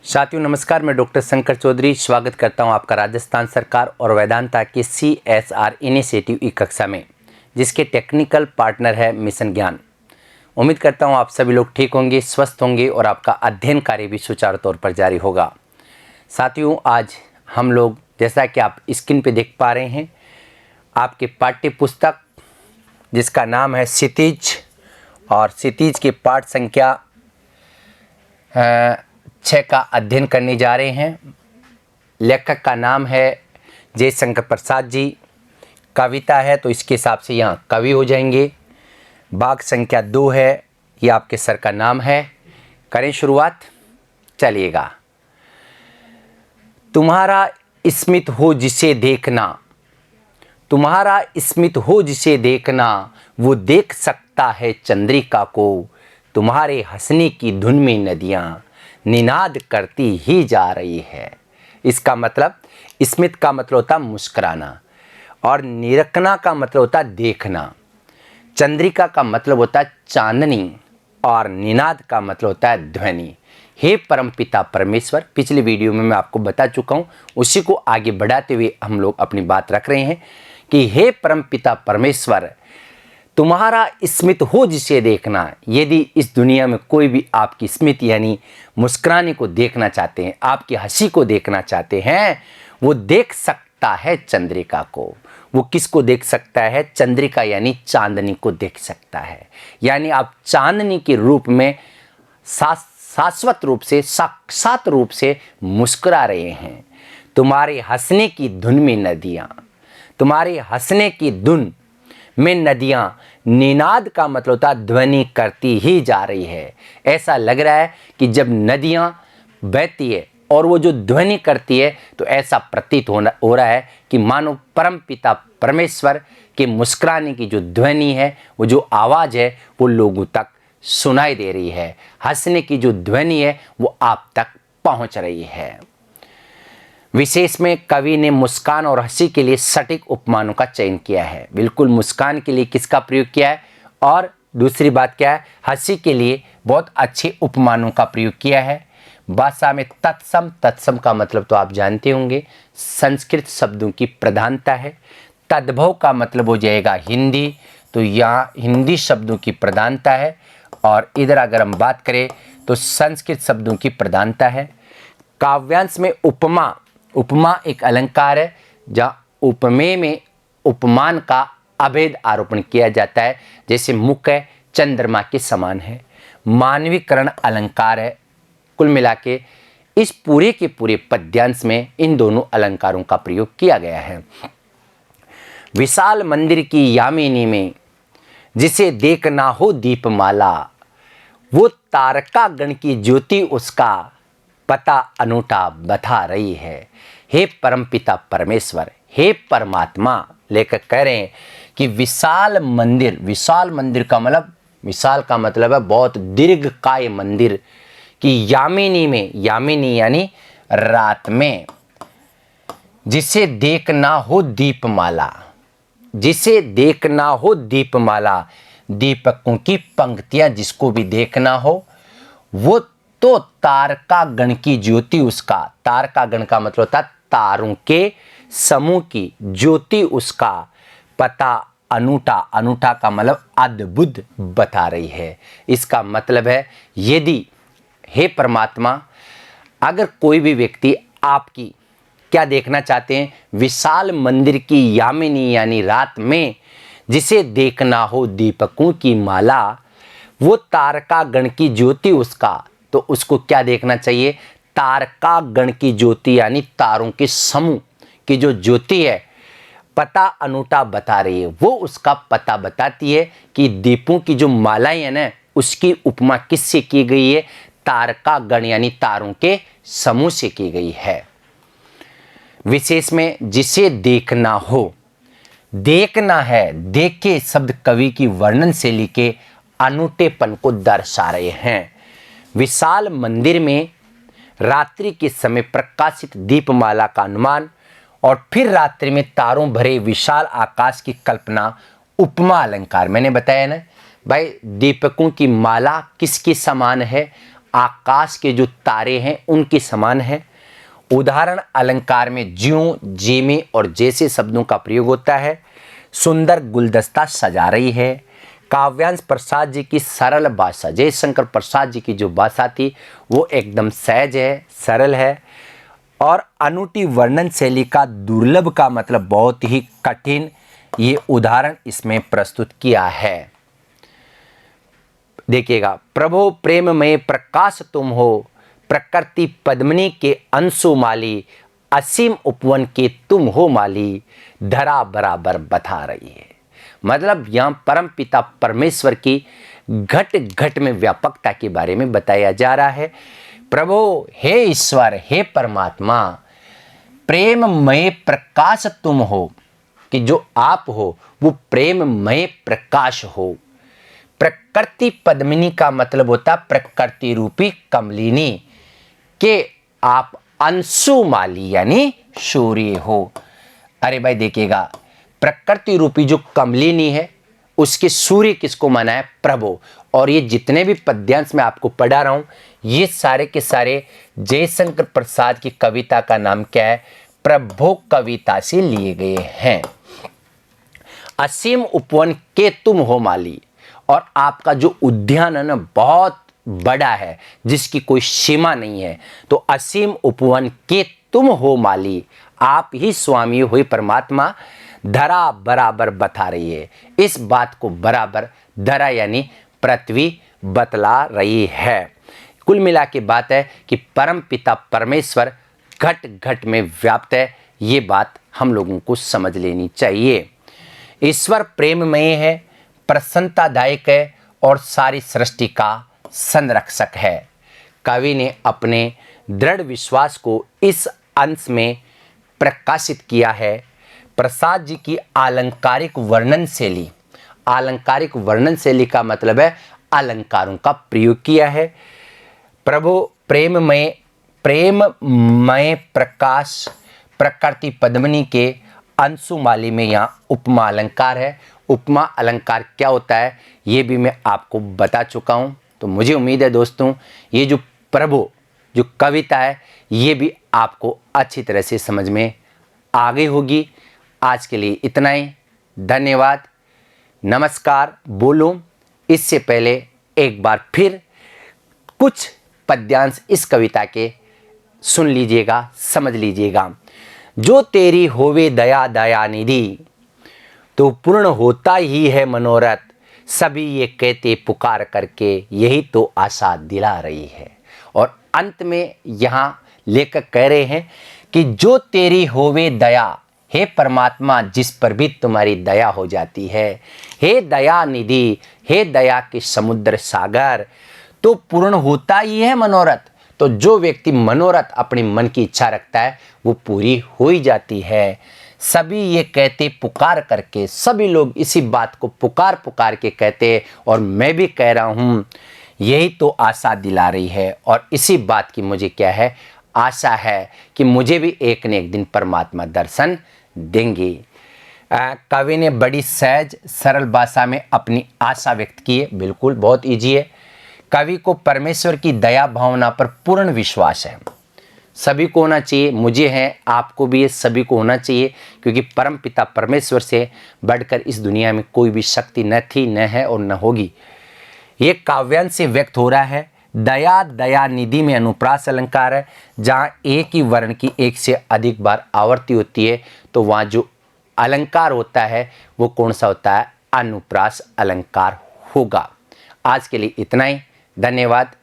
साथियों नमस्कार, मैं डॉक्टर शंकर चौधरी स्वागत करता हूं आपका राजस्थान सरकार और वेदांता की CSR इनिशिएटिव ई कक्षा में, जिसके टेक्निकल पार्टनर है मिशन ज्ञान। उम्मीद करता हूं आप सभी लोग ठीक होंगे, स्वस्थ होंगे और आपका अध्ययन कार्य भी सुचारू तौर पर जारी होगा। साथियों आज हम लोग, जैसा कि आप स्क्रीन पे देख पा रहे हैं, आपके पाठ्य पुस्तक जिसका नाम है क्षितिज और क्षितिज के पाठ संख्या 6 का अध्ययन करने जा रहे हैं। लेखक का नाम है जयशंकर प्रसाद जी। कविता है तो इसके हिसाब से यहाँ कवि हो जाएंगे। भाग संख्या 2 है, ये आपके सर का नाम है। करें शुरुआत, चलिएगा। तुम्हारा स्मित हो जिसे देखना, तुम्हारा स्मित हो जिसे देखना, वो देख सकता है चंद्रिका को। तुम्हारे हंसने की धुन में नदियाँ निनाद करती ही जा रही है। इसका मतलब, स्मित का मतलब होता है मुस्कुराना और निरखना का मतलब होता है देखना। चंद्रिका का मतलब होता है चांदनी और निनाद का मतलब होता है ध्वनि। हे परमपिता परमेश्वर, पिछले वीडियो में मैं आपको बता चुका हूँ, उसी को आगे बढ़ाते हुए हम लोग अपनी बात रख रहे हैं कि हे परमपिता परमेश्वर, तुम्हारा स्मित हो जिसे देखना। यदि इस दुनिया में कोई भी आपकी स्मित यानी मुस्कुराने को देखना चाहते हैं, आपकी हंसी को देखना चाहते हैं, वो देख सकता है चंद्रिका को। वो किसको देख सकता है? चंद्रिका यानी चांदनी को देख सकता है। यानी आप चांदनी के रूप में शाश्वत रूप से, साक्षात रूप से मुस्कुरा रहे हैं। तुम्हारे हंसने की धुन में नदियाँ, तुम्हारे हंसने की धुन में नदियाँ, निनाद का मतलब होता है ध्वनि करती ही जा रही है। ऐसा लग रहा है कि जब नदियाँ बहती है और वो जो ध्वनि करती है, तो ऐसा प्रतीत हो रहा है कि मानो परमपिता परमेश्वर के मुस्कुराने की जो ध्वनि है, वो जो आवाज़ है, वो लोगों तक सुनाई दे रही है। हंसने की जो ध्वनि है, वो आप तक पहुंच रही है। विशेष में कवि ने मुस्कान और हंसी के लिए सटीक उपमानों का चयन किया है। बिल्कुल मुस्कान के लिए किसका प्रयोग किया है, और दूसरी बात क्या है, हंसी के लिए बहुत अच्छे उपमानों का प्रयोग किया है। भाषा में तत्सम, तत्सम का मतलब तो आप जानते होंगे, संस्कृत शब्दों की प्रधानता है। तद्भव का मतलब हो जाएगा हिंदी, तो यहाँ हिंदी शब्दों की प्रधानता है। और इधर अगर हम बात करें तो संस्कृत शब्दों की प्रधानता है। काव्यांश में उपमा, उपमा एक अलंकार है जहाँ उपमेय में उपमान का अभेद आरोपण किया जाता है। जैसे मुख है चंद्रमा के समान है। मानवीकरण अलंकार है। कुल मिला के इस पूरे के पूरे पद्यांश में इन दोनों अलंकारों का प्रयोग किया गया है। विशाल मंदिर की यामिनी में जिसे देखना हो दीपमाला, वो तारका गण की ज्योति उसका पता अनूठा बता रही है। हे परमपिता परमेश्वर, हे परमात्मा, लेकर कह रहे हैं कि विशाल मंदिर, विशाल मंदिर का मतलब, विशाल का मतलब है बहुत दीर्घकाय मंदिर की यामिनी में, यामिनी यानी रात में, जिसे देखना हो दीपमाला, जिसे देखना हो दीपमाला, दीपकों की पंक्तियां जिसको भी देखना हो, वो तो तारका गण की ज्योति उसका, तारका गण का मतलब होता है तारों के समूह की ज्योति उसका पता अनूठा, अनूठा का मतलब अद्भुत बता रही है। इसका मतलब है, यदि हे परमात्मा, अगर कोई भी व्यक्ति आपकी क्या देखना चाहते हैं, विशाल मंदिर की यामिनी यानी रात में जिसे देखना हो दीपकों की माला, वो तारका गण की ज्योति उसका, तो उसको क्या देखना चाहिए? तारका गण की ज्योति यानी तारों के समूह की जो ज्योति है, पता अनूठा बता रही है। वो उसका पता बताती है कि दीपों की जो मालाएं है ना, उसकी उपमा किससे की गई है? तारका गण यानी तारों के समूह से की गई है। विशेष में जिसे देखना हो, देखना है, देख के शब्द कवि की वर्णन शैली के अनूठेपन को दर्शा रहे हैं। विशाल मंदिर में रात्रि के समय प्रकाशित दीपमाला का अनुमान और फिर रात्रि में तारों भरे विशाल आकाश की कल्पना उपमा अलंकार। मैंने बताया ना भाई, दीपकों की माला किसके समान है? आकाश के जो तारे हैं उनके समान है। उदाहरण अलंकार में ज्यों, जेमे और जैसे शब्दों का प्रयोग होता है। सुंदर गुलदस्ता सजा रही है। काव्यांश प्रसाद जी की सरल भाषा, जयशंकर प्रसाद जी की जो भाषा थी वो एकदम सहज है, सरल है। और अनूठी वर्णन शैली का दुर्लभ का मतलब बहुत ही कठिन, ये उदाहरण इसमें प्रस्तुत किया है। देखिएगा, प्रभो प्रेममय प्रकाश तुम हो, प्रकृति पद्मिनी के अंशु माली, असीम उपवन के तुम हो माली, धरा बराबर बता रही है। मतलब यहाँ परम पिता परमेश्वर की घट घट में व्यापकता के बारे में बताया जा रहा है। प्रभो, हे ईश्वर, हे परमात्मा, प्रेममय प्रकाश तुम हो, कि जो आप हो वो प्रेममय प्रकाश हो। प्रकृति पद्मिनी का मतलब होता प्रकृति रूपी कमलिनी के आप अंशुमाली यानी सूर्य हो। अरे भाई देखिएगा, प्रकृति रूपी जो कमलिनी है उसके सूर्य किसको माना है? प्रभु। और ये जितने भी पद्यांश मैं आपको पढ़ा रहा हूं ये सारे के सारे जयशंकर प्रसाद की कविता का नाम क्या है? प्रभो कविता से लिए गए हैं। असीम उपवन के तुम हो माली, और आपका जो उद्यान है ना बहुत बड़ा है जिसकी कोई सीमा नहीं है। तो असीम उपवन के तुम हो माली, आप ही स्वामी हुई परमात्मा, धरा बराबर बता रही है। इस बात को बराबर धरा यानी पृथ्वी बतला रही है। कुल मिला के बात है कि परम पिता परमेश्वर घट घट में व्याप्त है। ये बात हम लोगों को समझ लेनी चाहिए। ईश्वर प्रेममय है, प्रसन्नतादायक है और सारी सृष्टि का संरक्षक है। कवि ने अपने दृढ़ विश्वास को इस अंश में प्रकाशित किया है। प्रसाद जी की अलंकारिक वर्णन शैली, अलंकारिक वर्णन शैली का मतलब है अलंकारों का प्रयोग किया है। प्रभु प्रेममय प्रकाश, प्रकृति पद्मिनी के अंशुमाली में यहाँ उपमा अलंकार है। उपमा अलंकार क्या होता है ये भी मैं आपको बता चुका हूँ। तो मुझे उम्मीद है दोस्तों ये जो प्रभु जो कविता है ये भी आपको अच्छी तरह से समझ में आ गई होगी। आज के लिए इतना ही, धन्यवाद, नमस्कार। बोलो इससे पहले एक बार फिर कुछ पद्यांश इस कविता के सुन लीजिएगा, समझ लीजिएगा। जो तेरी होवे दया दयानिधि, तो पूर्ण होता ही है मनोरथ, सभी ये कहते पुकार करके, यही तो आशा दिला रही है। और अंत में यहाँ लेखक कह रहे हैं कि जो तेरी होवे दया, हे परमात्मा जिस पर भी तुम्हारी दया हो जाती है, हे दया निधि, हे दया के समुद्र सागर, तो पूर्ण होता ही है मनोरथ। तो जो व्यक्ति मनोरथ अपने मन की इच्छा रखता है वो पूरी हो ही जाती है। सभी ये कहते पुकार करके, सभी लोग इसी बात को पुकार पुकार के कहते और मैं भी कह रहा हूँ, यही तो आशा दिला रही है। और इसी बात की मुझे क्या है, आशा है कि मुझे भी एक न एक दिन परमात्मा दर्शन देंगे। कवि ने बड़ी सहज सरल भाषा में अपनी आशा व्यक्त की है। बिल्कुल बहुत ईजी है। कवि को परमेश्वर की दया भावना पर पूर्ण विश्वास है। सभी को होना चाहिए, मुझे है, आपको भी है, सभी को होना चाहिए, क्योंकि परम पिता परमेश्वर से बढ़कर इस दुनिया में कोई भी शक्ति न थी, न है और न होगी। ये काव्यांश से व्यक्त हो रहा है। दया दया निधि में अनुप्रास अलंकार है। जहाँ एक ही वर्ण की एक से अधिक बार आवर्ती होती है तो वहाँ जो अलंकार होता है वो कौन सा होता है? अनुप्रास अलंकार होगा। आज के लिए इतना ही, धन्यवाद।